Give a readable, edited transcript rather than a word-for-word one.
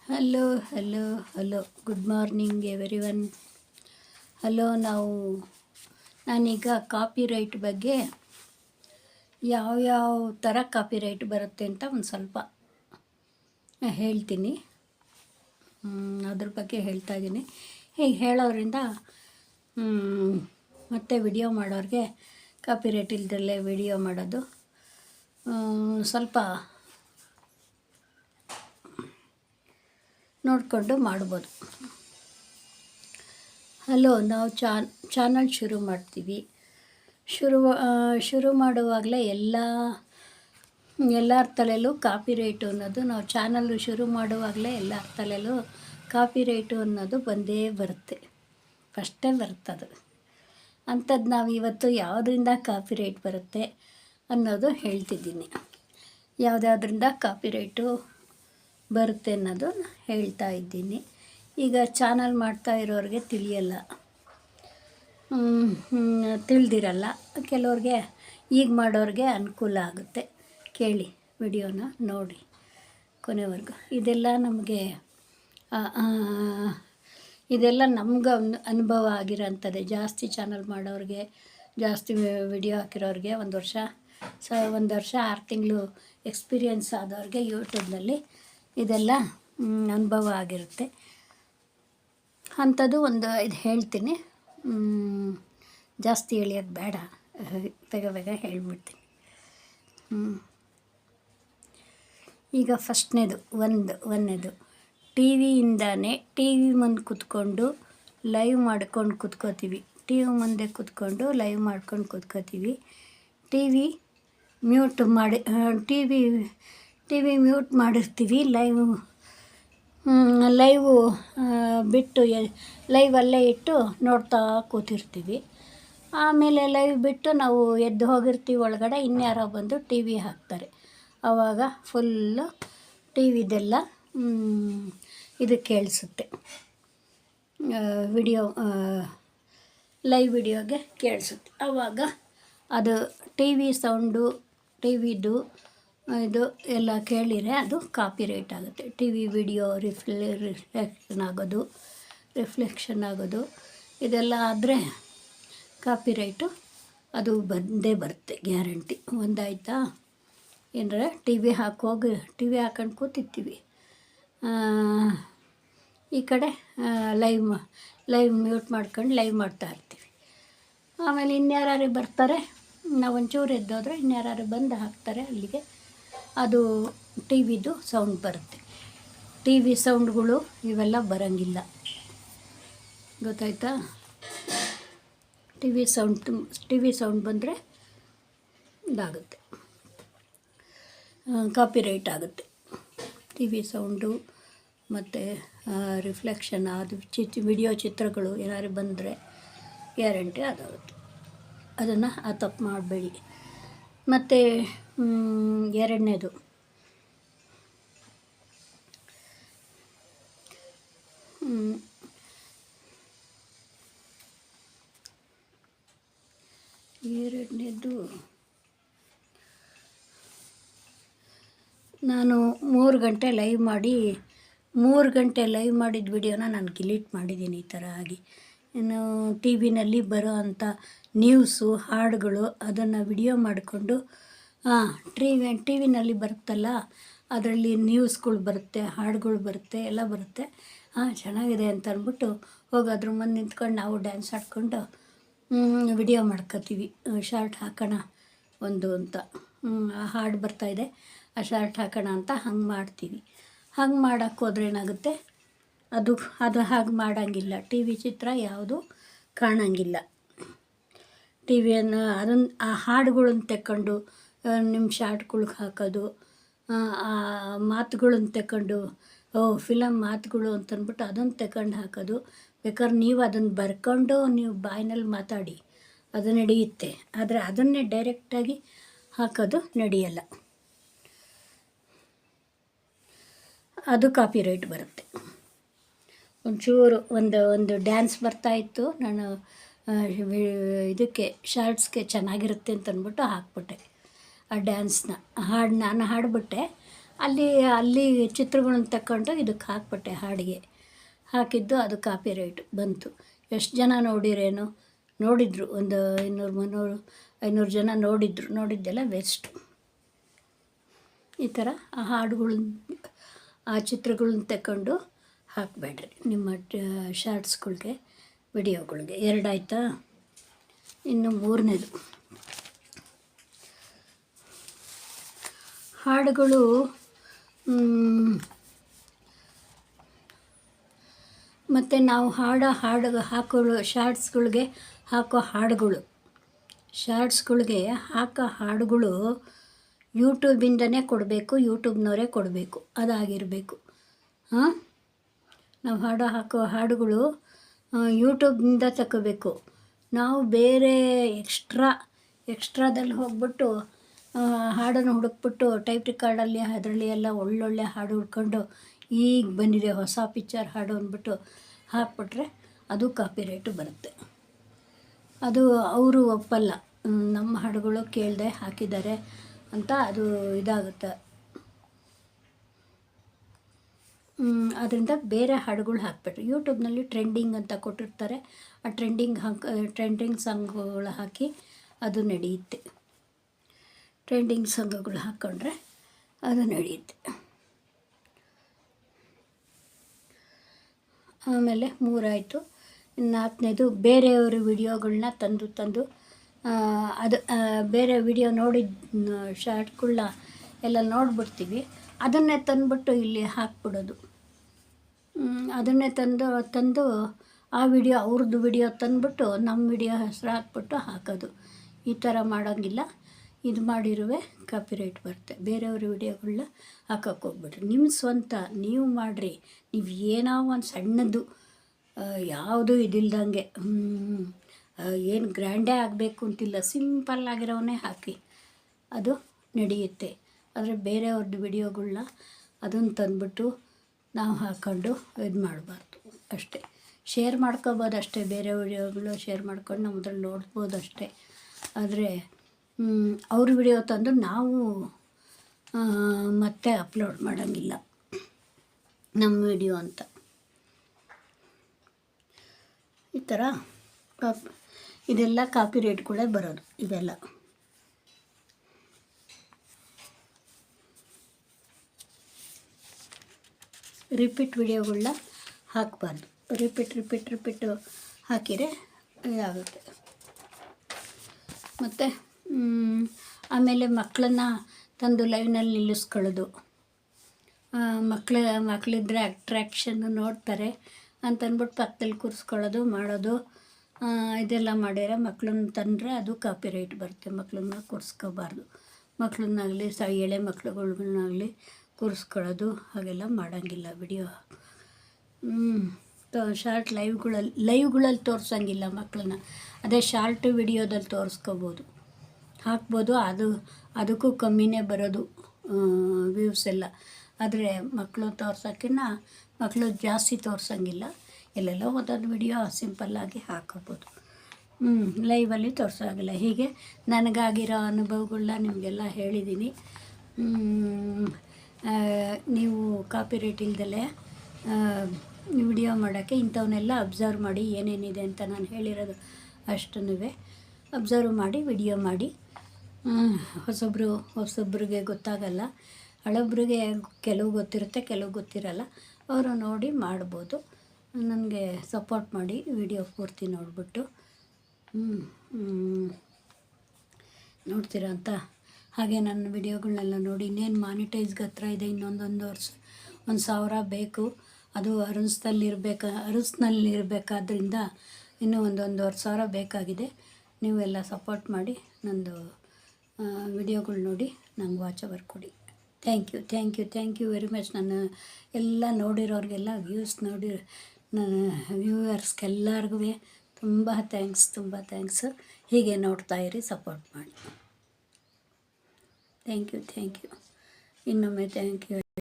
Hello hello hello good morning everyone. Hello ನಾನೀಗ copyright ಬಗ್ಗೆ ಯಾವ್ಯಾವ ಥರ ಕಾಪಿರೈಟ್ ಬರುತ್ತೆ ಅಂತ ಒಂದು ಸ್ವಲ್ಪ ಹೇಳ್ತೀನಿ. ಅದ್ರ ಬಗ್ಗೆ ಹೇಳ್ತಾ ಇದ್ದೀನಿ. ಹೀಗೆ ಹೇಳೋದ್ರಿಂದ ಮತ್ತು ವಿಡಿಯೋ ಮಾಡೋರಿಗೆ ಕಾಪಿರೈಟ್ ಇಲ್ದಲ್ಲೇ ವಿಡಿಯೋ ಮಾಡೋದು ಸ್ವಲ್ಪ ನೋಡಿಕೊಂಡು ಮಾಡ್ಬೋದು. ಹಲೋ, ನಾವು ಚಾನಲ್ ಶುರು ಮಾಡ್ತೀವಿ. ಶುರು ಮಾಡುವಾಗಲೇ ಎಲ್ಲರ ತಲೆಯಲ್ಲೂ ಕಾಪಿರೈಟು ಅನ್ನೋದು, ನಾವು ಚಾನಲ್ಲು ಶುರು ಮಾಡುವಾಗಲೇ ಎಲ್ಲರ ತಲೆಯಲ್ಲೂ ಕಾಪಿರೈಟು ಅನ್ನೋದು ಬಂದೇ ಬರುತ್ತೆ. ಫಸ್ಟೇ ಬರ್ತದು. ಅಂಥದ್ದು ನಾವು ಇವತ್ತು ಯಾವುದರಿಂದ ಕಾಪಿರೈಟ್ ಬರುತ್ತೆ ಅನ್ನೋದು ಹೇಳ್ತಿದ್ದೀನಿ. ಯಾವುದ್ಯಾವುದರಿಂದ ಕಾಪಿರೈಟು ಬರುತ್ತೆ ಅನ್ನೋದು ಹೇಳ್ತಾ ಇದ್ದೀನಿ. ಈಗ ಚಾನಲ್ ಮಾಡ್ತಾ ಇರೋರಿಗೆ ತಿಳಿದಿರಲ್ಲ. ಕೆಲವ್ರಿಗೆ ಈಗ ಮಾಡೋರಿಗೆ ಅನುಕೂಲ ಆಗುತ್ತೆ. ಕೇಳಿ, ವಿಡಿಯೋನ ನೋಡಿ ಕೊನೆವರೆಗೂ. ಇದೆಲ್ಲ ನಮ್ಗೆ ಅನುಭವ ಆಗಿರೋಂಥದ್ದೇ. ಜಾಸ್ತಿ ಚಾನಲ್ ಮಾಡೋರಿಗೆ, ಜಾಸ್ತಿ ವಿಡಿಯೋ ಹಾಕಿರೋರಿಗೆ, ಒಂದು ವರ್ಷ 6 ತಿಂಗಳು ಎಕ್ಸ್ಪೀರಿಯೆನ್ಸ್ ಆದವ್ರಿಗೆ ಯೂಟ್ಯೂಬ್ನಲ್ಲಿ ಇದೆಲ್ಲ ಅನುಭವ ಆಗಿರುತ್ತೆ. ಅಂಥದ್ದು ಇದು ಹೇಳ್ತೀನಿ. ಜಾಸ್ತಿ ಎಳೆಯೋದು ಬೇಡ, ಬೇಗ ಹೇಳ್ಬಿಡ್ತೀನಿ. ಈಗ ಫಸ್ಟ್ನೇದು ಒಂದನೇದು ಟಿ ವಿ ಮುಂದೆ ಕೂತ್ಕೊಂಡು ಲೈವ್ ಮಾಡ್ಕೊಂಡು ಕೂತ್ಕೋತೀವಿ. ಟಿ ವಿ ಮುಂದೆ ಕೂತ್ಕೊಂಡು ಲೈವ್ ಮಾಡ್ಕೊಂಡು ಕೂತ್ಕೋತೀವಿ. ಟಿ ವಿ ಮ್ಯೂಟ್ ಮಾಡಿರ್ತೀವಿ. ಲೈವು ಬಿಟ್ಟು ಲೈವಲ್ಲೇ ಇಟ್ಟು ನೋಡ್ತಾ ಕೂತಿರ್ತೀವಿ. ಆಮೇಲೆ ಲೈವ್ ಬಿಟ್ಟು ನಾವು ಎದ್ದು ಹೋಗಿರ್ತೀವಿ ಒಳಗಡೆ, ಇನ್ಯಾರೋ ಬಂದು ಟಿ ವಿ ಹಾಕ್ತಾರೆ. ಆವಾಗ ಫುಲ್ಲು ಟಿ ವಿದೆಲ್ಲ ಇದು ಕೇಳಿಸುತ್ತೆ. ಲೈವ್ ವಿಡಿಯೋಗೆ ಕೇಳಿಸುತ್ತೆ. ಆವಾಗ ಅದು ಟಿ ವಿ ಸೌಂಡು, ಟಿ ವಿದು ಇದು ಎಲ್ಲ ಕೇಳಿದರೆ ಅದು ಕಾಪಿರೈಟ್ ಆಗುತ್ತೆ. ಟಿ ವಿ ವಿಡಿಯೋ ರಿಫ್ಲೆಕ್ಷನ್ ಆಗೋದು ಇದೆಲ್ಲ ಆದರೆ ಕಾಪಿರೈಟು ಅದು ಬಂದೇ ಬರುತ್ತೆ, ಗ್ಯಾರಂಟಿ. ಒಂದಾಯ್ತಾ? ಏನರ ಟಿ ವಿ ಹಾಕೊಂಡು ಕೂತಿರ್ತೀವಿ, ಈ ಕಡೆ ಲೈವ್ ಮ್ಯೂಟ್ ಮಾಡ್ಕೊಂಡು ಲೈವ್ ಮಾಡ್ತಾ ಇರ್ತೀವಿ. ಆಮೇಲೆ ಇನ್ಯಾರು ಬರ್ತಾರೆ, ನಾವು ಒಂಚೂರು ಎದ್ದೋದ್ರೆ ಇನ್ಯಾರು ಬಂದು ಹಾಕ್ತಾರೆ ಅಲ್ಲಿಗೆ. ಅದು ಟಿ ವಿದು ಸೌಂಡ್ ಬರುತ್ತೆ. ಟಿ ವಿ ಸೌಂಡ್ಗಳು ಇವೆಲ್ಲ ಬರೋಂಗಿಲ್ಲ, ಗೊತ್ತಾಯ್ತಾ? ಟಿ ವಿ ಸೌಂಡ್ ಬಂದರೆ ಇದಾಗುತ್ತೆ, ಕಾಪಿರೈಟ್ ಆಗುತ್ತೆ. ಟಿ ವಿ ಸೌಂಡು ಮತ್ತು ರಿಫ್ಲೆಕ್ಷನ್ ಅದು ವಿಡಿಯೋ ಚಿತ್ರಗಳು ಏನಾದ್ರು ಬಂದರೆ ಗ್ಯಾರಂಟಿ ಅದಾಗುತ್ತೆ. ಅದನ್ನು ತಪ್ಪು ಮಾಡಬೇಡಿ. ಮತ್ತು ಎರಡನೇದು ನಾನು 3 ಗಂಟೆ ಲೈವ್ ಮಾಡಿದ ವಿಡಿಯೋನ ನಾನು ಡಿಲೀಟ್ ಮಾಡಿದ್ದೀನಿ. ಈ ಥರ ಆಗಿ ಇನ್ನು ಟಿ ವಿನಲ್ಲಿ ಬರೋ ಅಂಥ ನ್ಯೂಸು, ಹಾಡುಗಳು ಅದನ್ನು ವಿಡಿಯೋ ಮಾಡಿಕೊಂಡು ಟಿ ವಿನಲ್ಲಿ ಬರುತ್ತಲ್ಲ, ಅದರಲ್ಲಿ ನ್ಯೂಸ್ಗಳು ಬರುತ್ತೆ, ಹಾಡುಗಳು ಬರುತ್ತೆ, ಎಲ್ಲ ಬರುತ್ತೆ. ಚೆನ್ನಾಗಿದೆ ಅಂತ ಅಂದ್ಬಿಟ್ಟು ಹೋಗಿ ಅದ್ರ ಮುಂದೆ ನಿಂತ್ಕೊಂಡು ನಾವು ಡ್ಯಾನ್ಸ್ ಆಡ್ಕೊಂಡು ವಿಡಿಯೋ ಮಾಡ್ಕೋತೀವಿ. ಶಾರ್ಟ್ ಹಾಕೋಣ ಒಂದು ಅಂತ, ಆ ಹಾಡು ಬರ್ತಾಯಿದೆ, ಆ ಶಾರ್ಟ್ ಹಾಕೋಣ ಅಂತ ಹಂಗೆ ಮಾಡ್ತೀವಿ. ಹಂಗೆ ಮಾಡೋಕ್ಕೆ ಹೋದ್ರೆ ಏನಾಗುತ್ತೆ, ಅದು ಹಾಗೆ ಮಾಡೋಂಗಿಲ್ಲ. ಟಿ ವಿ ಚಿತ್ರ ಯಾವುದು ಕಾಣೋಂಗಿಲ್ಲ. ಟಿ ವಿಯನ್ನು ಆ ಹಾಡುಗಳನ್ನ ತೆಕ್ಕೊಂಡು ನಿಮ್ಮ ಶಾರ್ಟ್ಗಳ್ಗೆ ಹಾಕೋದು, ಆ ಮಾತುಗಳನ್ನ ತೆಕ್ಕೊಂಡು ಫಿಲಮ್ ಮಾತುಗಳು ಅಂತಂದ್ಬಿಟ್ಟು ಅದನ್ನು ತಗೊಂಡು ಹಾಕೋದು. ಬೇಕಾದ್ರೆ ನೀವು ಅದನ್ನು ಬರ್ಕೊಂಡು ನೀವು ಬಾಯಿನಲ್ಲಿ ಮಾತಾಡಿ, ಅದು ನಡೆಯುತ್ತೆ. ಆದರೆ ಅದನ್ನೇ ಡೈರೆಕ್ಟಾಗಿ ಹಾಕೋದು ನಡೆಯಲ್ಲ, ಅದು ಕಾಪಿರೈಟ್ ಬರುತ್ತೆ. ಒಂಚೂರು ಒಂದು ಡ್ಯಾನ್ಸ್ ಬರ್ತಾಯಿತ್ತು, ನಾನು ಇದಕ್ಕೆ ಶಾರ್ಟ್ಸ್ಗೆ ಚೆನ್ನಾಗಿರುತ್ತೆ ಅಂತಂದ್ಬಿಟ್ಟು ಹಾಕ್ಬಿಟ್ಟೆ ಆ ಡ್ಯಾನ್ಸ್ನ. ನಾನು ಹಾಡಿಬಿಟ್ಟೆ, ಅಲ್ಲಿ ಅಲ್ಲಿ ಚಿತ್ರಗಳನ್ನ ತಗೊಂಡು ಇದಕ್ಕೆ ಹಾಕ್ಬಿಟ್ಟೆ, ಹಾಡಿಗೆ ಹಾಕಿದ್ದು ಅದು ಕಾಪಿ ರೈಟ್ ಬಂತು. ಎಷ್ಟು ಜನ ನೋಡಿದರು, ಒಂದು 200-300-500 ಜನ ನೋಡಿದ್ದೆಲ್ಲ ವೇಸ್ಟು. ಈ ಥರ ಆ ಹಾಡುಗಳನ್ನ, ಆ ಚಿತ್ರಗಳನ್ನ ತಗೊಂಡು ಹಾಕಬೇಡ್ರಿ ನಿಮ್ಮ ಶಾರ್ಟ್ಸ್ಗಳ್ಗೆ, ವಿಡಿಯೋಗಳ್ಗೆ. 2 ಆಯಿತಾ. ಇನ್ನು 3ನೇದು ಹಾಡುಗಳು. ಮತ್ತು ನಾವು ಹಾಡು ಹಾಕೊಳ್ಳೋ ಶಾರ್ಟ್ಸ್ಗಳ್ಗೆ ಹಾಕೋ ಹಾಡುಗಳು ಯೂಟ್ಯೂಬಿಂದನೇ ಕೊಡಬೇಕು, ಯೂಟ್ಯೂಬ್ನವರೇ ಕೊಡಬೇಕು, ಅದಾಗಿರಬೇಕು. ನಾವು ಹಾಕೋ ಹಾಡುಗಳು ಯೂಟ್ಯೂಬ್ನಿಂದ ತಗೋಬೇಕು. ನಾವು ಬೇರೆ ಎಕ್ಸ್ಟ್ರಾದಲ್ಲಿ ಹೋಗ್ಬಿಟ್ಟು ಹಾಡನ್ನು ಹುಡುಕ್ಬಿಟ್ಟು ಟೈಪ್ ರೆಕಾರ್ಡಲ್ಲಿ ಅದರಲ್ಲಿ ಎಲ್ಲ ಒಳ್ಳೊಳ್ಳೆ ಹಾಡು ಹುಡ್ಕೊಂಡು ಈಗ ಬಂದಿದೆ ಹೊಸ ಪಿಕ್ಚರ್ ಹಾಡು ಅಂದ್ಬಿಟ್ಟು ಹಾಕ್ಬಿಟ್ರೆ ಅದು ಕಾಪಿರೈಟು ಬರುತ್ತೆ. ಅದು ಅವರು ಒಪ್ಪಲ್ಲ, ನಮ್ಮ ಹಾಡುಗಳು ಕೇಳದೆ ಹಾಕಿದ್ದಾರೆ ಅಂತ ಅದು ಇದಾಗುತ್ತೆ. ಅದರಿಂದ ಬೇರೆ ಹಾಡುಗಳು ಹಾಕ್ಬಿಟ್ರೆ ಯೂಟ್ಯೂಬ್ನಲ್ಲಿ ಟ್ರೆಂಡಿಂಗ್ ಅಂತ ಕೊಟ್ಟಿರ್ತಾರೆ, ಆ ಟ್ರೆಂಡಿಂಗ್ ಸಾಂಗ್ಗಳು ಹಾಕಿ ಅದು ನಡೆಯುತ್ತೆ. ಟ್ರೆಂಡಿಂಗ್ ಸಾಂಗ್ಗಳು ಹಾಕ್ಕೊಂಡ್ರೆ ಅದು ನಡೆಯುತ್ತೆ. ಆಮೇಲೆ 3 ಆಯಿತು. 4ನೇದು ಬೇರೆಯವ್ರ ವಿಡಿಯೋಗಳನ್ನ ತಂದು ಅದು ಬೇರೆ ವಿಡಿಯೋ ನೋಡಿದ ಶಾರ್ಟ್ಗಳನ್ನ ಎಲ್ಲ ನೋಡ್ಬಿಡ್ತೀವಿ, ಅದನ್ನೇ ತಂದುಬಿಟ್ಟು ಇಲ್ಲಿ ಹಾಕ್ಬಿಡೋದು. ಅದನ್ನೇ ತಂದು ಆ ವಿಡಿಯೋ, ಅವ್ರದ್ದು ವಿಡಿಯೋ ತಂದುಬಿಟ್ಟು ನಮ್ಮ ವಿಡಿಯೋ ಹೆಸರು ಹಾಕ್ಬಿಟ್ಟು ಹಾಕೋದು. ಈ ಥರ ಮಾಡೋಂಗಿಲ್ಲ. ಇದು ಮಾಡಿರುವೆ ಕಾಪಿರೈಟ್ ಬರುತ್ತೆ. ಬೇರೆಯವ್ರ ವಿಡಿಯೋಗಳನ್ನ ಹಾಕೋಕ್ಕೆ ಹೋಗ್ಬಿಡ್ರಿ. ನಿಮ್ಮ ಸ್ವಂತ ನೀವು ಮಾಡಿರಿ. ನೀವು ಏನೋ ಒಂದು ಸಣ್ಣದು ಯಾವುದು ಇದಿಲ್ದಂಗೆ ಏನು ಗ್ರ್ಯಾಂಡೇ ಆಗಬೇಕು ಅಂತಿಲ್ಲ, ಸಿಂಪಲ್ಲಾಗಿರೋವನ್ನೇ ಹಾಕಿ, ಅದು ನಡೆಯುತ್ತೆ. ಆದರೆ ಬೇರೆಯವ್ರದ್ದು ವಿಡಿಯೋಗಳನ್ನ ಅದನ್ನು ತಂದುಬಿಟ್ಟು ನಾವು ಹಾಕ್ಕೊಂಡು ಇದು ಮಾಡಬಾರ್ದು ಅಷ್ಟೇ. ಶೇರ್ ಮಾಡ್ಕೋಬೋದು ಅಷ್ಟೇ, ಬೇರೆ ವಿಡಿಯೋಗಳು ಶೇರ್ ಮಾಡ್ಕೊಂಡು ನಾವು ಅದ್ರಲ್ಲಿ ನೋಡ್ಬೋದು ಅಷ್ಟೇ. ಆದರೆ ಅವ್ರ ವಿಡಿಯೋ ತಂದು ನಾವು ಮತ್ತೆ ಅಪ್ಲೋಡ್ ಮಾಡೋಂಗಿಲ್ಲ ನಮ್ಮ ವಿಡಿಯೋ ಅಂತ. ಈ ಥರ ಇದೆಲ್ಲ ಕಾಪಿರೈಟ್ಗಳೇ ಬರೋದು ಇವೆಲ್ಲ. ರಿಪೀಟ್ ವಿಡಿಯೋಗಳನ್ನ ಹಾಕಬಾರ್ದು. ರಿಪೀಟ್ ಹಾಕಿದರೆ ಇದಾಗುತ್ತೆ. ಮತ್ತು ಆಮೇಲೆ ಮಕ್ಕಳನ್ನ ತಂದು ಲೈವ್ನಲ್ಲಿ ನಿಲ್ಲಿಸ್ಕೊಳ್ಳೋದು. ಮಕ್ಕಳಿದ್ರೆ ಅಟ್ರ್ಯಾಕ್ಷನ್ನು ನೋಡ್ತಾರೆ ಅಂತಂದ್ಬಿಟ್ಟು ಪಕ್ಕದಲ್ಲಿ ಕೂರಿಸ್ಕೊಳ್ಳೋದು ಮಾಡೋದು, ಇದೆಲ್ಲ ಮಾಡಿದರೆ ಮಕ್ಕಳನ್ನ ತಂದರೆ ಅದು ಕಾಪಿರೈಟ್ ಬರುತ್ತೆ. ಮಕ್ಕಳನ್ನ ಕೂರಿಸ್ಕೋಬಾರ್ದು. ಮಕ್ಕಳನ್ನಾಗಲಿ ಎಳೆ ಮಕ್ಕಳುಗಳ್ನಾಗಲಿ ಕೂರಿಸ್ಕೊಳ್ಳೋದು ಹಾಗೆಲ್ಲ ಮಾಡೋಂಗಿಲ್ಲ ವಿಡಿಯೋ. ಶಾರ್ಟ್ ಲೈವ್ಗಳಲ್ಲಿ ತೋರಿಸೋಂಗಿಲ್ಲ ಮಕ್ಕಳನ್ನ. ಅದೇ ಶಾರ್ಟ್ ವಿಡಿಯೋದಲ್ಲಿ ತೋರಿಸ್ಕೋಬೋದು, ಹಾಕ್ಬೋದು. ಅದಕ್ಕೂ ಕಮ್ಮಿನೇ ಬರೋದು ವ್ಯೂಸ್ ಎಲ್ಲ. ಆದರೆ ಮಕ್ಕಳು ತೋರ್ಸೋಕ್ಕಿಂತ ಮಕ್ಕಳು ಜಾಸ್ತಿ ತೋರಿಸೋಂಗಿಲ್ಲ. ಎಲ್ಲೆಲ್ಲೋ ಒಂದೊಂದು ವಿಡಿಯೋ ಸಿಂಪಲ್ಲಾಗಿ ಹಾಕೋಬೋದು. ಲೈವಲ್ಲಿ ತೋರಿಸೋಂಗಿಲ್ಲ. ಹೀಗೆ ನನಗಾಗಿರೋ ಅನುಭವಗಳನ್ನ ನಿಮಗೆಲ್ಲ ಹೇಳಿದ್ದೀನಿ. ನೀವು ಕಾಪಿರೈಟ್ ಇಲ್ದಲೇ ವಿಡಿಯೋ ಮಾಡೋಕ್ಕೆ ಇಂಥವನ್ನೆಲ್ಲ ಅಬ್ಸರ್ವ್ ಮಾಡಿ, ಏನೇನಿದೆ ಅಂತ ನಾನು ಹೇಳಿರೋದು ಅಷ್ಟನ್ನೂ ಅಬ್ಸರ್ವ್ ಮಾಡಿ ವಿಡಿಯೋ ಮಾಡಿ. ಹೊಸೊಬ್ರಿಗೆ ಗೊತ್ತಾಗಲ್ಲ, ಹಳಬ್ರಿಗೆ ಕೆಲವು ಗೊತ್ತಿರುತ್ತೆ, ಕೆಲವು ಗೊತ್ತಿರಲ್ಲ. ಅವರು ನೋಡಿ ಮಾಡ್ಬೋದು. ನನಗೆ ಸಪೋರ್ಟ್ ಮಾಡಿ ವಿಡಿಯೋ ಪೂರ್ತಿ ನೋಡಿಬಿಟ್ಟು ನೋಡ್ತೀರಾ ಅಂತ. ಹಾಗೆ ನನ್ನ ವಿಡಿಯೋಗಳನ್ನೆಲ್ಲ ನೋಡಿ. ಇನ್ನೇನು ಮಾನಿಟೈಸ್ಗೆ ಹತ್ರ ಇದೆ, ಇನ್ನೊಂದು ವರ್ಷ 1,000 ಬೇಕು. ಅದು ಅರಸ್ನಲ್ಲಿರಬೇಕಾದ್ರಿಂದ ಇನ್ನೂ 1,500 ಬೇಕಾಗಿದೆ. ನೀವೆಲ್ಲ ಸಪೋರ್ಟ್ ಮಾಡಿ ನಂದು ವಿಡಿಯೋಗಳು ನೋಡಿ ನಂಗೆ ವಾಚ್ ಅವರ್ ಕೊಡಿ. Thank you very much. ನಾನು ಎಲ್ಲ ನೋಡಿರೋರಿಗೆಲ್ಲ ನನ್ನ ವ್ಯೂವರ್ಸ್ಗೆಲ್ಲರಿಗೂ ತುಂಬ ಥ್ಯಾಂಕ್ಸ್. ಹೀಗೆ ನೋಡ್ತಾಯಿರಿ, ಸಪೋರ್ಟ್ ಮಾಡಿ. ಥ್ಯಾಂಕ್ ಯು ಇನ್ನೊಮ್ಮೆ ಥ್ಯಾಂಕ್ ಯು.